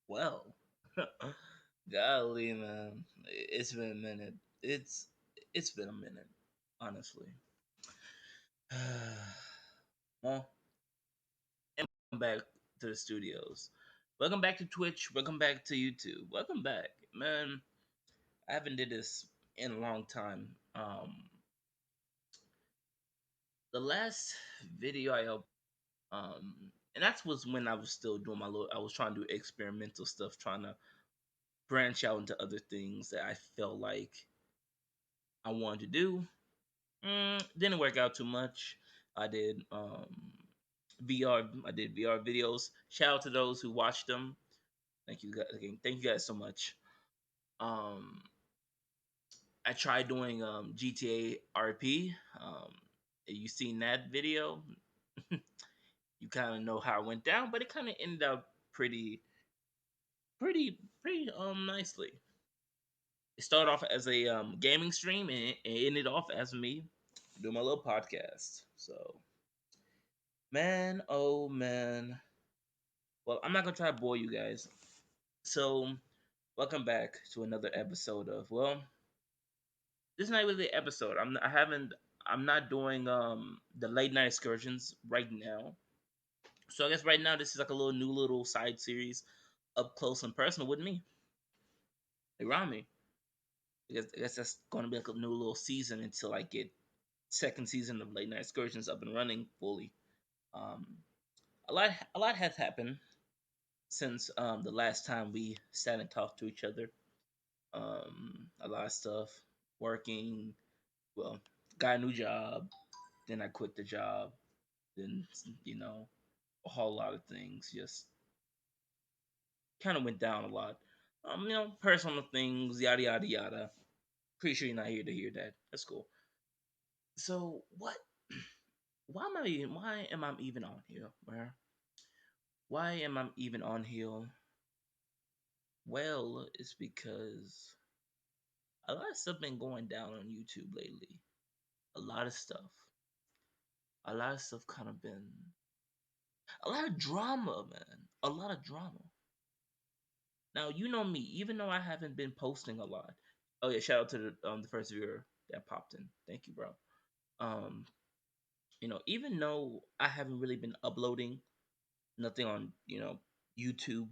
Well. Golly, man, it's been a minute. It's been a minute, honestly. Well, and welcome back to the studios. Welcome back to Twitch. Welcome back to YouTube. Welcome back, man. I haven't did this in a long time. The last video I and that was when I was still doing my little. I was trying to do experimental stuff, trying to branch out into other things that I felt like I wanted to do. Didn't work out too much. I did VR. I did VR videos. Shout out to those who watched them. Thank you guys. Again, thank you guys so much. Um, I tried doing GTA RP. If you seen that video, you kind of know how it went down, but it kind of ended up pretty nicely. It started off as a gaming stream and it ended off as me doing my little podcast. So, man, oh man. Well, I'm not gonna try to bore you guys. So, welcome back to another episode of this is not really an episode. I haven't. I'm not doing the late night excursions right now. So I guess right now this is like a little new little side series, up close and personal with me, Irami. I guess that's going to be like a new little season until I get second season of late night excursions up and running fully. Um, a lot has happened since the last time we sat and talked to each other. A lot of stuff, working. Well, got a new job. Then I quit the job. Then you know, a whole lot of things just kind of went down a lot. Personal things, yada yada yada. Pretty sure you're not here to hear that. That's cool. So what? Why am I even on here? Why am I even on here? Well, it's because a lot of stuff been going down on YouTube lately. A lot of stuff. A lot of stuff kind of been a lot of drama, man. A lot of drama. Now you know me, even though I haven't been posting a lot. Oh yeah, shout out to the first viewer that popped in. Thank you, bro. Um, even though I haven't really been uploading nothing on YouTube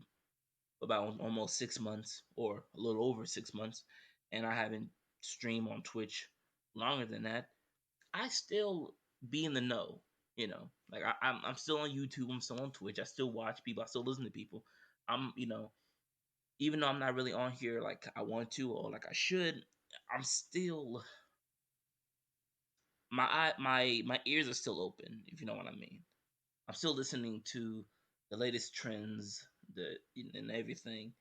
about almost 6 months or a little over 6 months, and I haven't streamed on Twitch longer than that, I still be in the know. Like I'm still on YouTube. I'm still on Twitch. I still watch people. I still listen to people. I'm even though I'm not really on here like I want to or like I should, I'm still my ears are still open, if you know what I mean. I'm still listening to the latest trends, and everything,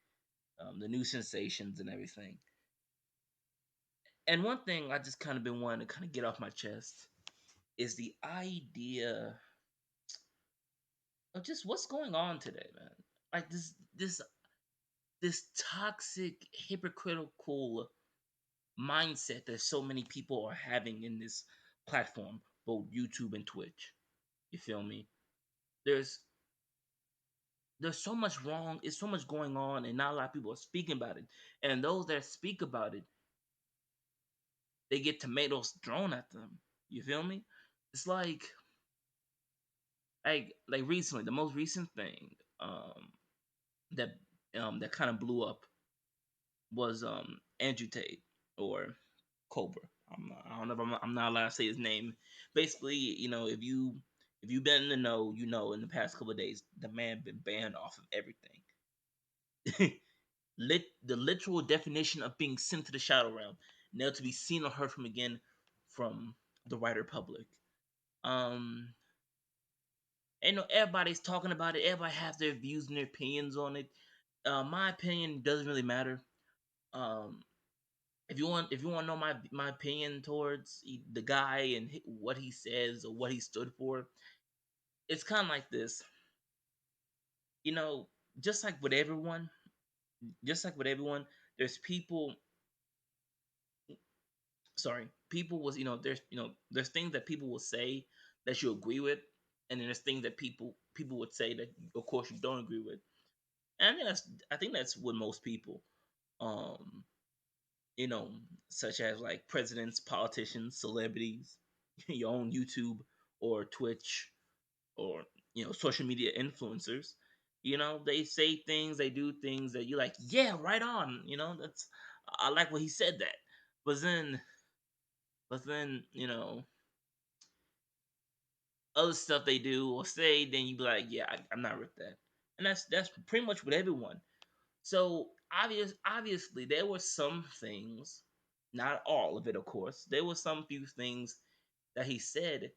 the new sensations and everything. And one thing I just kind of been wanting to kind of get off my chest is the idea of just what's going on today, man. Like this toxic, hypocritical mindset that so many people are having in this platform, both YouTube and Twitch. You feel me? There's there's so much wrong, it's so much going on, and not a lot of people are speaking about it. And those that speak about it, they get tomatoes thrown at them. You feel me? It's like recently, the most recent thing that that kind of blew up was Andrew Tate or Cobra. I don't know if I'm not allowed to say his name. Basically, if you've been in the know, in the past couple of days, the man been banned off of everything. The literal definition of being sent to the shadow realm, never to be seen or heard from again from the wider public. Um, everybody's talking about it. Everybody has their views and their opinions on it. My opinion doesn't really matter. Um, if you want to know my opinion towards the guy and what he says or what he stood for, it's kind of like this. You know, just like with everyone, just like with everyone, there's people. Sorry, people was there's things that people will say that you agree with, and then there's things that people would say that of course you don't agree with. And I think that's what most people, um, you know, such as like presidents, politicians, celebrities, your own YouTube or Twitch or social media influencers. They say things, they do things that you're like, yeah, right on. That's I like what he said that, but then other stuff they do or say, then you be like, yeah, I'm not with that, and that's pretty much with everyone. So obviously, there were some things, not all of it, of course. There were some few things that he said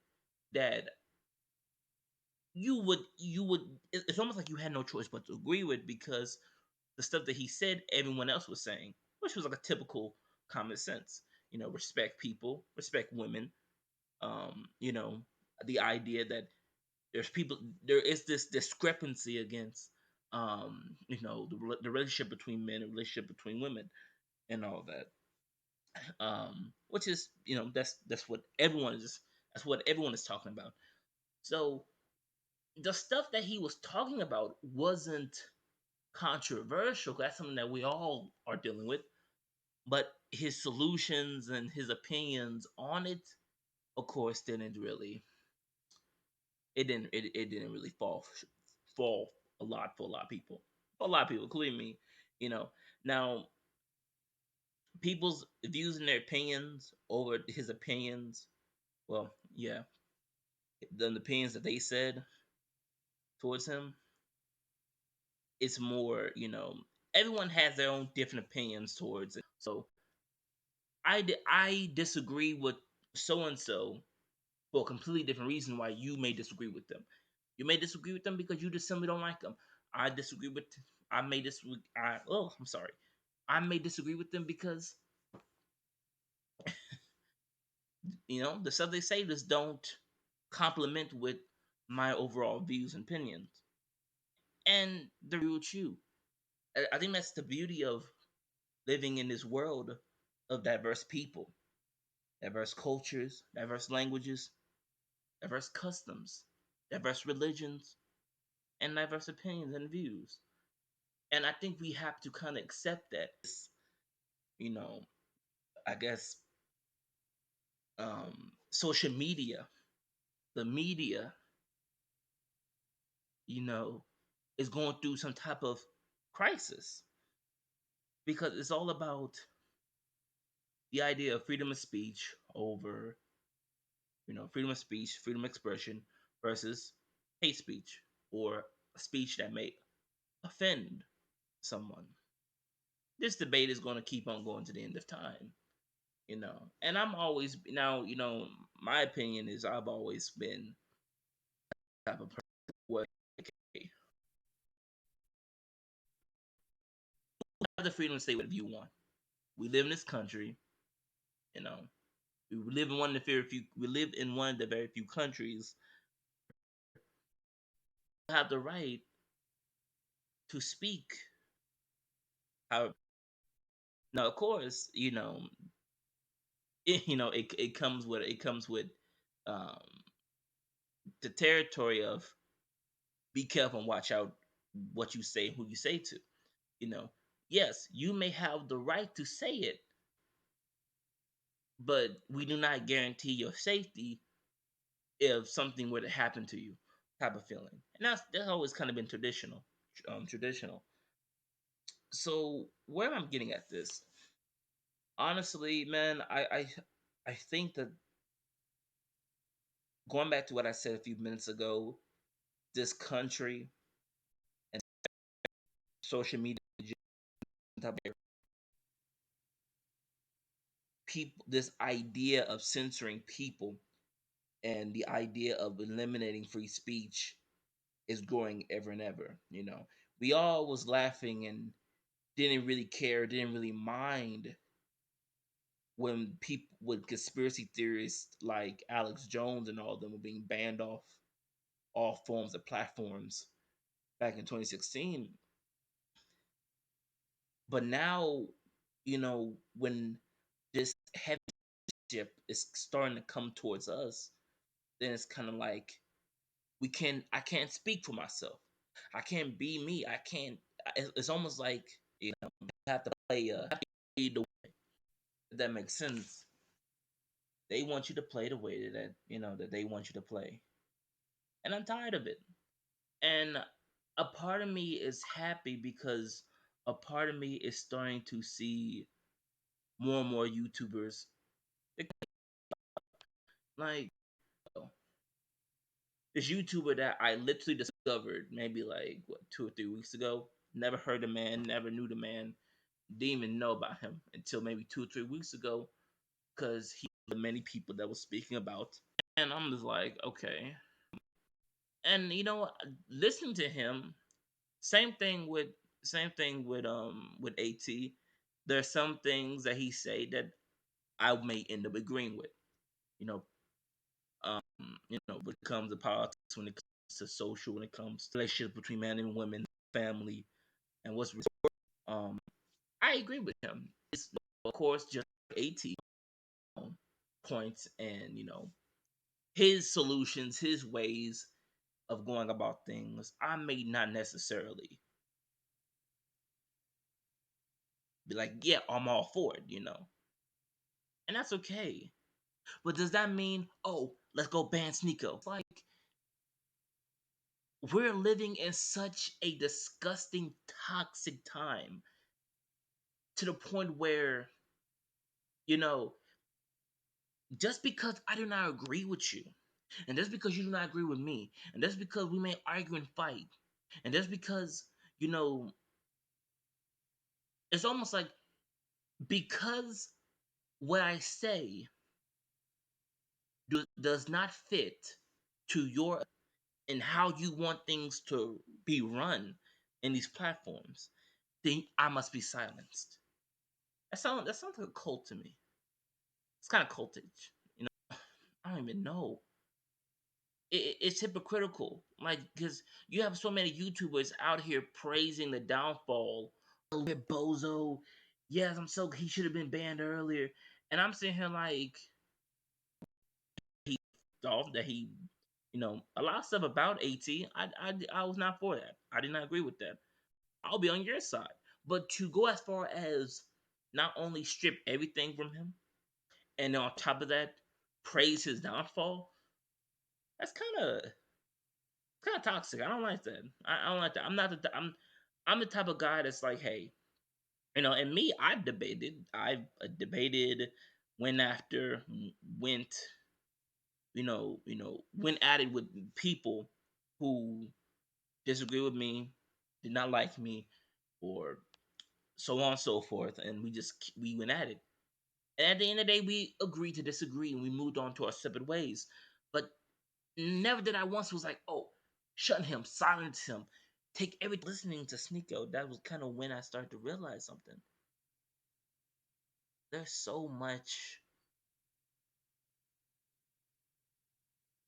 that you would. It's almost like you had no choice but to agree with, because the stuff that he said, everyone else was saying, which was like a typical common sense. Respect people, respect women. Um, you know, the idea that there is this discrepancy against the relationship between men and relationship between women and all that, which is that's what everyone is talking about. So the stuff that he was talking about wasn't controversial. That's something that we all are dealing with, but his solutions and his opinions on it, of course, didn't really it didn't really fall a lot for a lot of people. For a lot of people, including me. You know. Now, people's views and their opinions over his opinions. Well, yeah, the opinions that they said towards him. It's more, everyone has their own different opinions towards it. So I disagree with so and so for a completely different reason why you may disagree with them. You may disagree with them because you just simply don't like them. I disagree with. I may disagree. I'm sorry. I may disagree with them because the stuff they say just don't complement with my overall views and opinions. And they're with you. I think that's the beauty of living in this world of diverse people, diverse cultures, diverse languages, diverse customs, diverse religions, and diverse opinions and views. And I think we have to kind of accept that. You know, I guess social media, the media, you know, is going through some type of crisis, because it's all about the idea of freedom of speech over, freedom of speech, freedom of expression versus hate speech or a speech that may offend someone. This debate is going to keep on going to the end of time, And I'm always now, my opinion is I've always been the type of person where okay, you have the freedom to say whatever you want. We live in this country, you know. We live in one of the very few. We live in one of the very few countries that have the right to speak. How now, of course, it comes with um, the territory of be careful and watch out what you say, who you say to. You know, yes, you may have the right to say it, but we do not guarantee your safety if something were to happen to you, type of feeling. And that's always kind of been traditional. So where I'm getting at this, honestly, man, I think that going back to what I said a few minutes ago, this country and social media, type of people, this idea of censoring people and the idea of eliminating free speech is growing ever and ever. We all was laughing and didn't really care, didn't really mind when people with conspiracy theorists like Alex Jones and all of them were being banned off all forms of platforms back in 2016. But now, when this heavy ship is starting to come towards us, then it's kind of like I can't speak for myself. I can't be me. I can't. It's almost like you have to play. The if that makes sense. They want you to play the way that that they want you to play, and I'm tired of it. And a part of me is happy because a part of me is starting to see more and more YouTubers like this YouTuber that I literally discovered maybe like what 2 or 3 weeks ago. Never heard the man, never knew the man, didn't even know about him until maybe 2 or 3 weeks ago because he the many people that was speaking about, and I'm just like okay. And listening to him, same thing with with At. There's some things that he say that I may end up agreeing with. You know, um, when it comes to politics, when it comes to social, when it comes to relationships between men and women, family, and um, I agree with him. It's of course just At points and his solutions, his ways of going about things. I may not necessarily be like, yeah, I'm all for it, and that's okay. But does that mean, oh, let's go ban Sneeko? It's like we're living in such a disgusting, toxic time to the point where, you know, just because I do not agree with you, and just because you do not agree with me, and just because we may argue and fight, and just because, you know, it's almost like because what I say does not fit to your and how you want things to be run in these platforms, then I must be silenced. That sounds like a cult to me. It's kind of cultish. You know, I don't even know. It's hypocritical, like because you have so many YouTubers out here praising the downfall. Oh, we're bozo. Yes, I'm so he should have been banned earlier, and I'm sitting here like he thought that he, a lot of stuff about At. I was not for that. I did not agree with that. I'll be on your side. But to go as far as not only strip everything from him, and on top of that, praise his downfall, that's kind of toxic. I don't like that. I don't like that. I'm not the I'm the type of guy that's like, hey, and me, I've debated, went after, went, went at it with people who disagree with me, did not like me, or so on and so forth, and we went at it. And at the end of the day, we agreed to disagree, and we moved on to our separate ways. But never did I once was like, oh, shut him, silence him, take everything. Listening to Sneeko, that was kind of when I started to realize something. There's so much.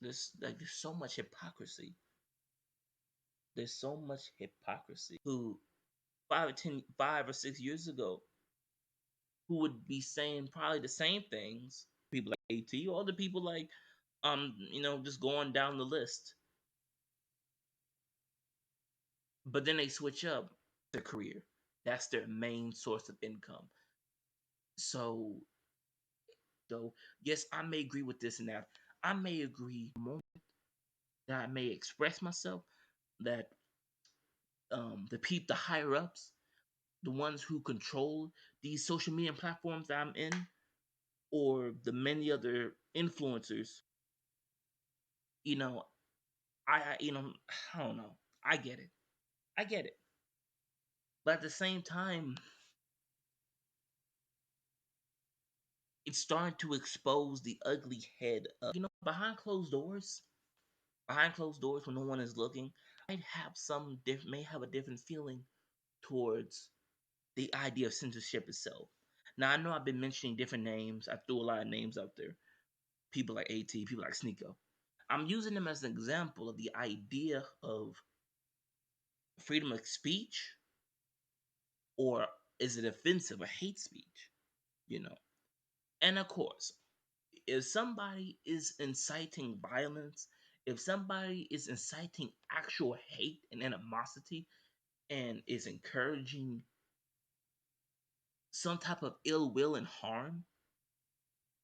There's so much hypocrisy. There's so much hypocrisy. Who 5 or 6 years ago, who would be saying probably the same things. People like At, or the people like just going down the list. But then they switch up their career. That's their main source of income. So, though, yes, I may agree with this and that. I may agree more that I may express myself that the higher ups, the ones who control these social media platforms that I'm in, or the many other influencers, you know, I don't know. I get it. I get it. But at the same time, it's starting to expose the ugly head of, behind closed doors when no one is looking. I'd have may have a different feeling towards the idea of censorship itself. Now I know I've been mentioning different names. I threw a lot of names out there. People like At, people like Sneeko. I'm using them as an example of the idea of freedom of speech, or is it offensive or hate speech? You know. And of course, if somebody is inciting violence If somebody is inciting actual hate and animosity and is encouraging some type of ill will and harm,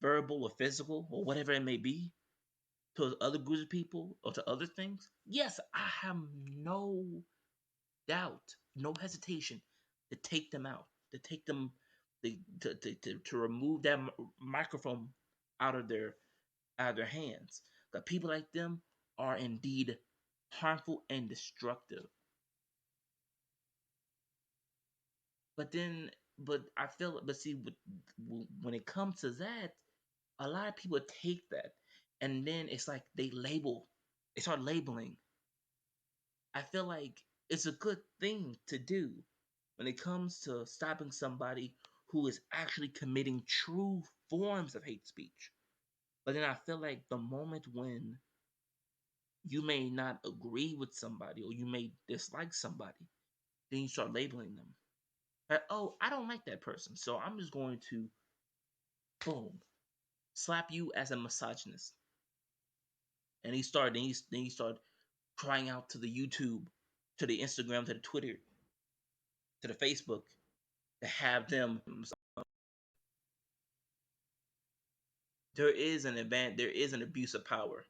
verbal or physical or whatever it may be, to other groups of people or to other things, yes, I have no doubt, no hesitation to take them out, to take them, to remove that microphone out of their hands. But people like them are indeed harmful and destructive. But then, but I feel, but see, when it comes to that, a lot of people take that, and then it's like they start labeling. I feel like it's a good thing to do when it comes to stopping somebody who is actually committing true forms of hate speech. But then I feel like the moment when you may not agree with somebody or you may dislike somebody, then you start labeling them. Like, oh, I don't like that person, so I'm just going to boom slap you as a misogynist. And he started crying out to the YouTube, to the Instagram, to the Twitter, to the Facebook to have them. There is an abuse of power.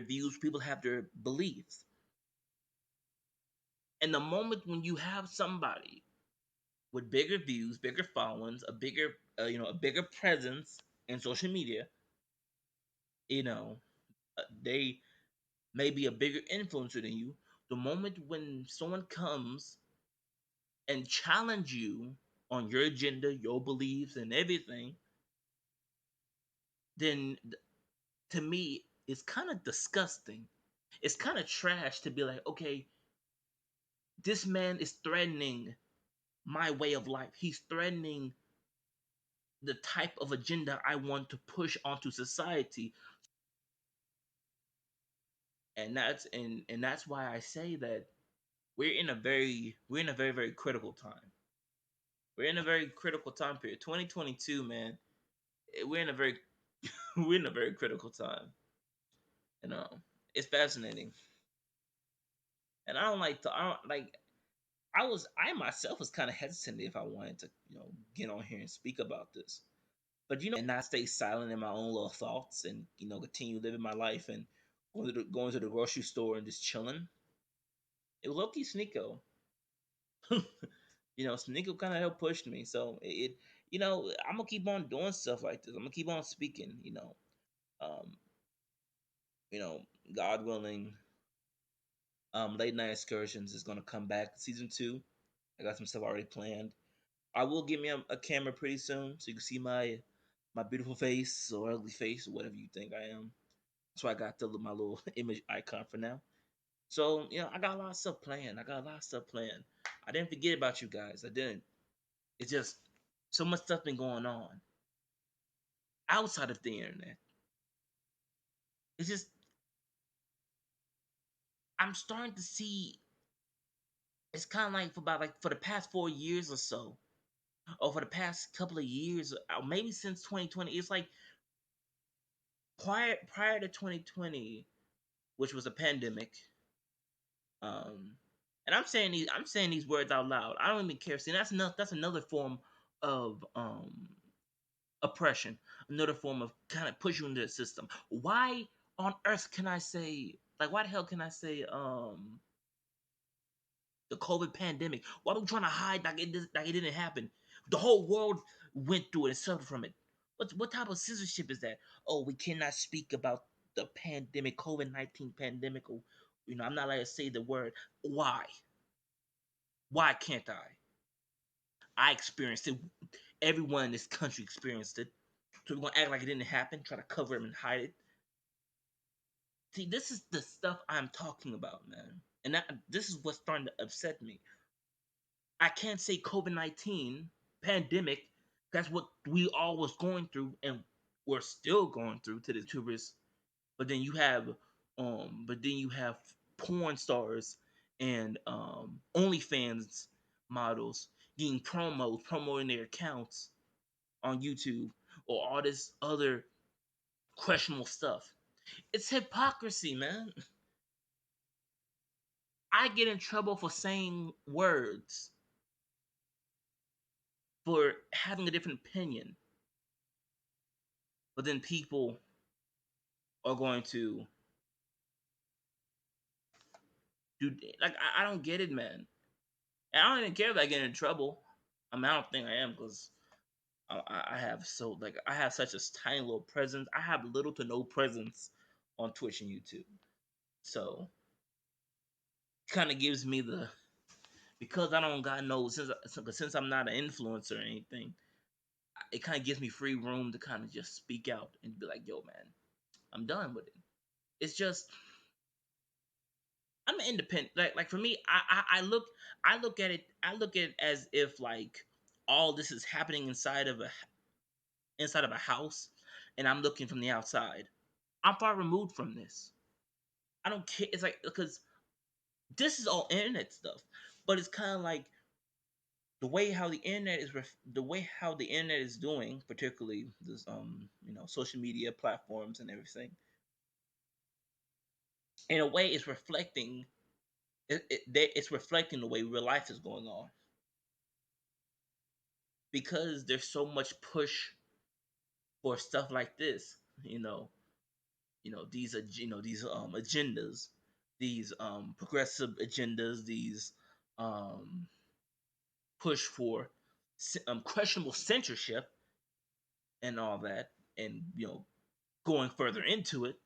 Views, people have their beliefs. And the moment when you have somebody with bigger views, bigger followings, a bigger presence in social media, they may be a bigger influencer than you. The moment when someone comes and challenge you on your agenda, your beliefs, and everything, then to me, it's kind of disgusting. It's kind of trash to be like, okay, this man is threatening my way of life. He's threatening the type of agenda I want to push onto society. And that's why I say that we're in a very, very critical time. We're in a very critical time period. 2022, man. We're in a very we're in a very critical time. You know, it's fascinating. And I don't like I myself was kind of hesitant if I wanted to, get on here and speak about this. But and not stay silent in my own little thoughts and continue living my life and going to the grocery store and just chilling. It was low-key Sneeko. Sneeko kind of helped push me. So I'm gonna keep on doing stuff like this. I'm gonna keep on speaking. Um, God willing, late night excursions is gonna come back season two. I got some stuff already planned. I will get me a camera pretty soon so you can see my beautiful face or ugly face or whatever you think I am. So I got my little image icon for now. So I got a lot of stuff planned. I didn't forget about you guys. I didn't. It's just so much stuff been going on outside of the internet. It's just I'm starting to see. It's kind of like for the past 4 years or so, or for the past couple of years, or maybe since 2020. It's like prior to 2020, which was a pandemic. Um, and I'm saying these words out loud. I don't even care. See, that's another form of oppression, another form of kind of push you into the system. Why on earth can I say like why the hell can I say the COVID pandemic? Why are we trying to hide like it didn't happen? The whole world went through it and suffered from it. What type of censorship is that? Oh, we cannot speak about the pandemic, COVID-19 pandemic, or I'm not allowed to say the word. Why? Why can't I? I experienced it. Everyone in this country experienced it. So we're gonna act like it didn't happen, try to cover it and hide it. See, this is the stuff I'm talking about, man. And this is what's starting to upset me. I can't say COVID-19 pandemic. That's what we all was going through, and we're still going through to the YouTubers. But then you have porn stars and OnlyFans models getting promoting their accounts on YouTube or all this other questionable stuff. It's hypocrisy, man. I get in trouble for saying words, for having a different opinion, but then people are going to do like I don't get it, man. And I don't even care if I get in trouble. I mean, I don't think I am because I have so like I have such a tiny little presence. I have little to no presence on Twitch and YouTube, so kind of gives me the because I don't got no since I'm not an influencer or anything. It kind of gives me free room to kind of just speak out and be like, "Yo, man, I'm done with it." It's just I'm independent. Like for me, I look at it as if like all this is happening inside of a house, and I'm looking from the outside. I'm far removed from this. I don't care. It's like because this is all internet stuff, but it's kind of like the way how the internet is doing, particularly this social media platforms and everything. In a way, it's reflecting it's reflecting the way real life is going on because there's so much push for stuff like this. These agendas, these progressive agendas, these um push for questionable censorship and all that, and going further into it,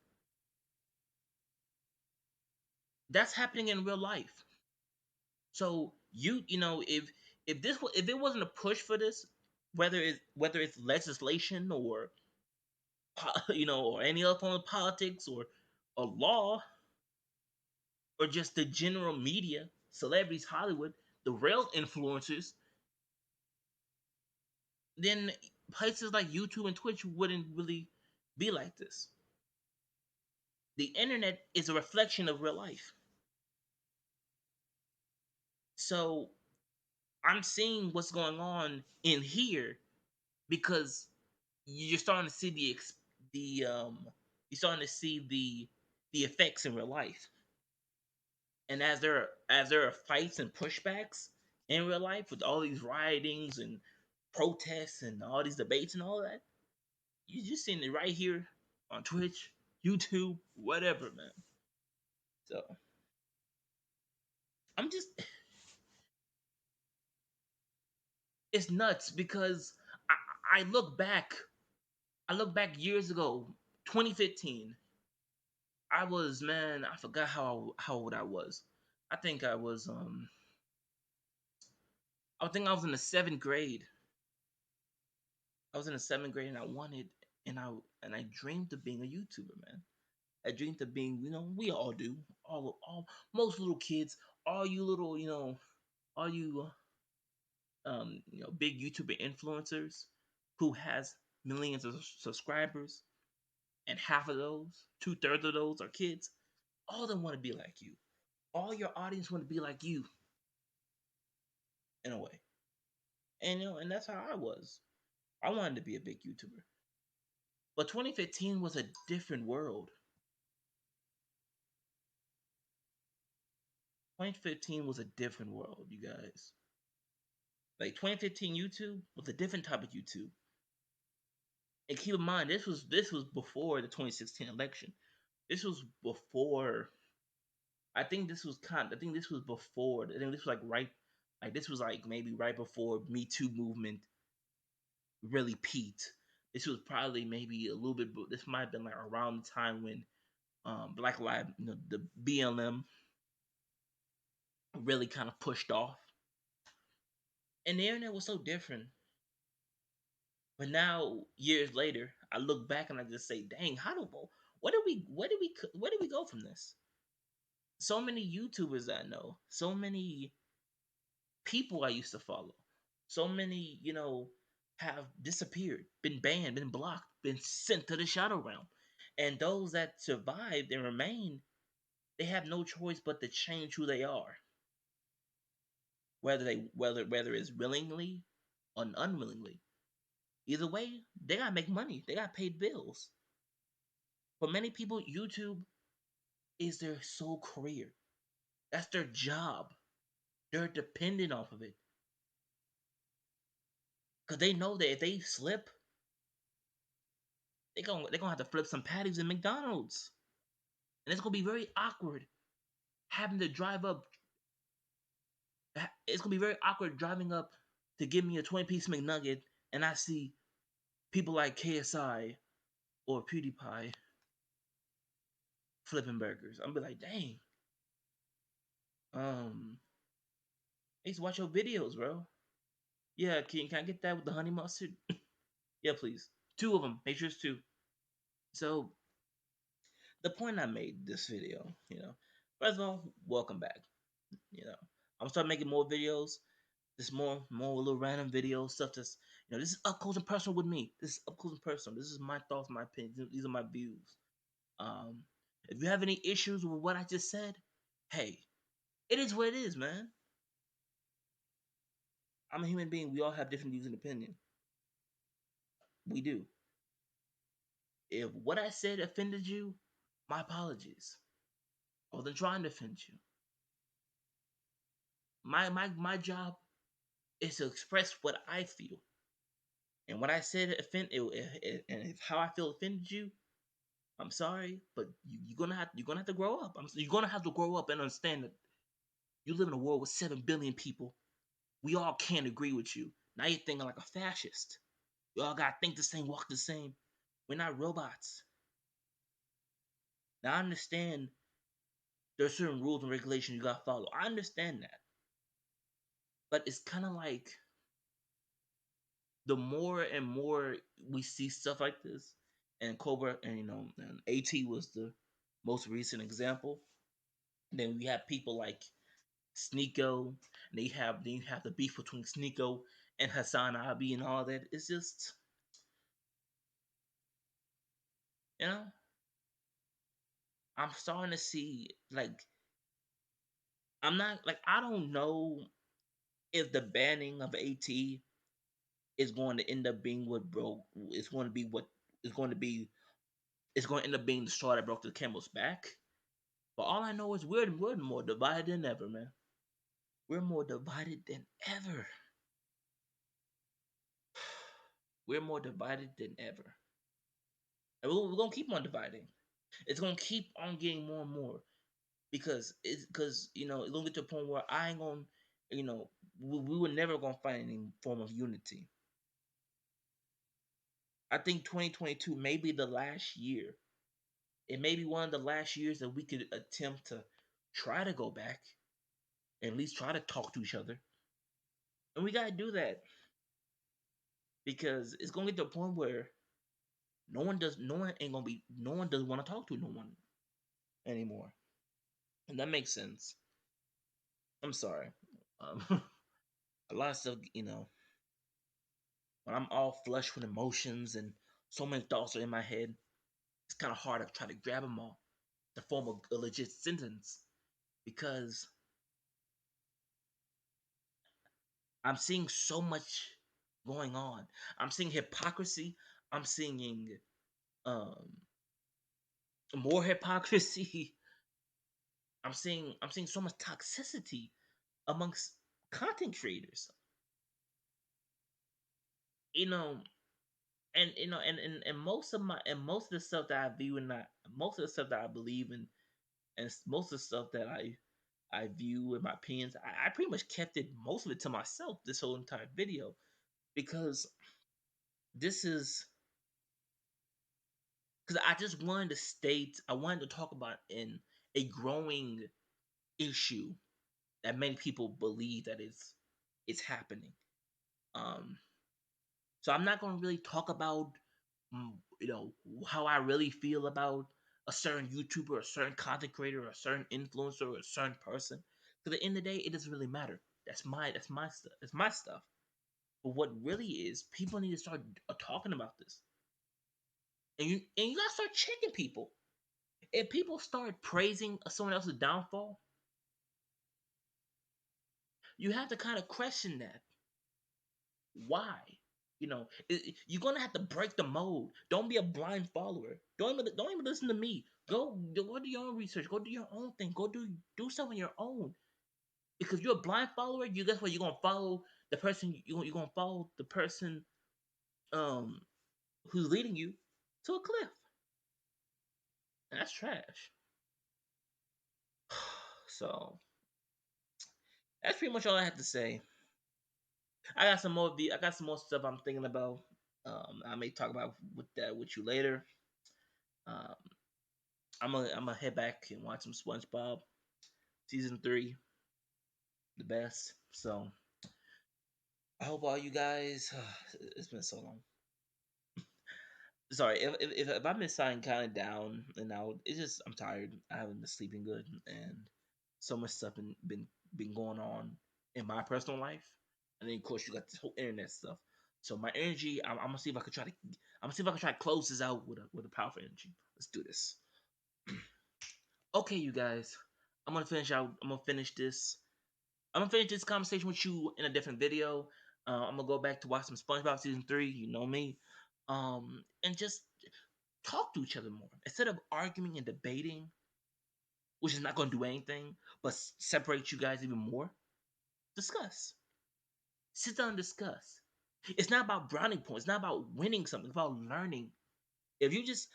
that's happening in real life. So if it wasn't a push for this, whether it's legislation or or any other form of politics or a law or just the general media, celebrities, Hollywood, the real influencers, then places like YouTube and Twitch wouldn't really be like this. The internet is a reflection of real life. So I'm seeing what's going on in here because you're starting to see the you're starting to see the effects in real life. And as there are fights and pushbacks in real life with all these riotings and protests and all these debates and all that, you're just seeing it right here on Twitch, YouTube, whatever, man. So I'm just it's nuts because I look back years ago, 2015. I was man, I forgot how old I was. I think I think I was in the seventh grade. I was in the seventh grade and I wanted and I dreamed of being a YouTuber, man. I dreamed of being, we all do. All most little kids, all you little, all you big YouTuber influencers who has millions of subscribers, and half of those, 2/3 of those are kids. All of them want to be like you. All your audience want to be like you in a way. And and that's how I was. I wanted to be a big YouTuber. But 2015 was a different world. 2015 was a different world, you guys. Like 2015 YouTube was a different type of YouTube. And keep in mind, this was before the 2016 election. This was before. I think this was before. I think this was like right. Like this was like maybe right before Me Too movement really peaked. This was probably maybe a little bit. This might have been like around the time when Black Lives, the BLM really kind of pushed off, and the internet was so different. But now, years later, I look back and I just say, "Dang, where did we go from this?" So many YouTubers I know, so many people I used to follow, so many, have disappeared, been banned, been blocked, been sent to the shadow realm, and those that survived and remain, they have no choice but to change who they are, whether it's willingly or unwillingly. Either way, they gotta make money. They gotta pay bills. For many people, YouTube is their sole career. That's their job. They're dependent off of it because they know that if they slip, they're gonna have to flip some patties in McDonald's, and it's gonna be very awkward having to drive up. It's gonna be very awkward driving up to give me a 20-piece McNugget, and I see people like KSI or PewDiePie flipping burgers. I'm be like, dang. I used to watch your videos, bro. Yeah, can I get that with the honey mustard? Yeah, please. Two of them. Make sure it's two. So the point I made this video, first of all, welcome back. I'm gonna start making more videos. This more little random videos, stuff that's this is up close and personal with me. This is up close and personal. This is my thoughts, my opinions. These are my views. Um, if you have any issues with what I just said, hey, it is what it is, man. I'm a human being. We all have different views and opinions. We do. If what I said offended you, my apologies. I wasn't trying to offend you. My job is to express what I feel. And what I said and if how I feel offended you, I'm sorry, but you're gonna have to grow up. You're gonna have to grow up and understand that you live in a world with 7 billion people. We all can't agree with you. Now you're thinking like a fascist. We all gotta think the same, walk the same. We're not robots. Now I understand there are certain rules and regulations you gotta follow. I understand that. But it's kind of like the more and more we see stuff like this, and Cobra and and AT was the most recent example. Then we have people like Sneeko, and then you have the beef between Sneeko and Hassan Abi and all that. It's just you know I'm starting to see like I don't know if the banning of AT is going to end up being what broke. It's going to be what is going to be. It's going to end up being the straw that broke the camel's back. But all I know is we're more divided than ever, man. We're more divided than ever. We're more divided than ever. And we're gonna keep on dividing. It's gonna keep on getting more and more because it's gonna get to a point where I ain't gonna you know we were never gonna find any form of unity. I think 2022 may be the last year. It may be one of the last years that we could attempt to try to go back and at least try to talk to each other. And we gotta do that because it's gonna get to a point where no one doesn't want to talk to no one anymore. And that makes sense. I'm sorry. A lot of stuff, when I'm all flushed with emotions and so many thoughts are in my head, it's kind of hard to try to grab them all to form a legit sentence because I'm seeing so much going on. I'm seeing hypocrisy. I'm seeing um, more hypocrisy. I'm seeing so much toxicity amongst content creators. You know, and most of the stuff that I view and not most of the stuff that I believe in and most of the stuff that I view in my opinions, I pretty much kept it most of it to myself this whole entire video because this is because I just wanted to state I wanted to talk about in a growing issue that many people believe that it's happening. Um, so I'm not going to really talk about mm, how I really feel about a certain YouTuber, a certain content creator, a certain influencer, or a certain person. Because at the end of the day, it doesn't really matter. That's my stuff. It's my stuff. But what really is, people need to start talking about this, and you gotta start checking people. If people start praising someone else's downfall, you have to kind of question that. Why? You're gonna have to break the mold. Don't be a blind follower. Don't even listen to me. Go do your own research. Go do your own thing. Go do stuff on your own. Because you're a blind follower, you guess what? You're gonna follow the person. You're gonna follow the person um who's leading you to a cliff. And that's trash. So that's pretty much all I have to say. I got some more stuff I'm thinking about. I may talk about with you later. Um, I'm gonna head back and watch some SpongeBob season 3, the best. So I hope all you guys. It's been so long. Sorry if I've been sounding kind of down and out. It's just I'm tired. I haven't been sleeping good, and so much stuff been going on in my personal life, and then of course you got this whole internet stuff. So my energy, I'm gonna see if I could try to. I'm gonna see if I can try to close this out with a powerful energy. Let's do this. Okay, you guys. I'm gonna finish out. I'm gonna finish this. I'm gonna finish this conversation with you in a different video. I'm gonna go back to watch some SpongeBob season 3. You know me. And just talk to each other more instead of arguing and debating, which is not gonna do anything but separate you guys even more. Discuss. Sit down and discuss. It's not about brownie points. It's not about winning something. It's about learning. If you just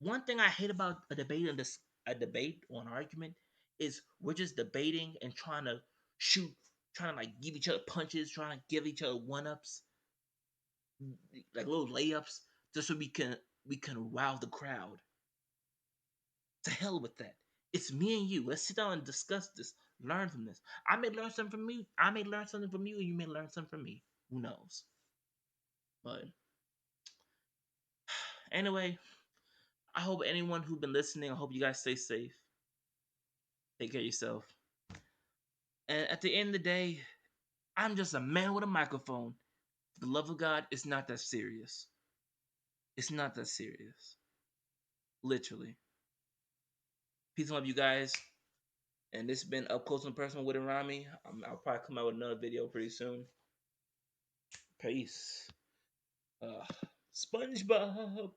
one thing I hate about a debate or an argument is we're just debating and trying to shoot, trying to like give each other punches, trying to give each other one ups, like little layups, just so we can wow the crowd. To hell with that. It's me and you. Let's sit down and discuss this. Learn from this. I may learn something from you. I may learn something from you, and you may learn something from me. Who knows? But anyway, I hope anyone who's been listening, I hope you guys stay safe. Take care of yourself. And at the end of the day, I'm just a man with a microphone. For the love of God, it's not that serious. It's not that serious. Literally. Peace and love, you guys. And this has been Up Close and Personal with Irami. I'll probably come out with another video pretty soon. Peace. Uh, SpongeBob.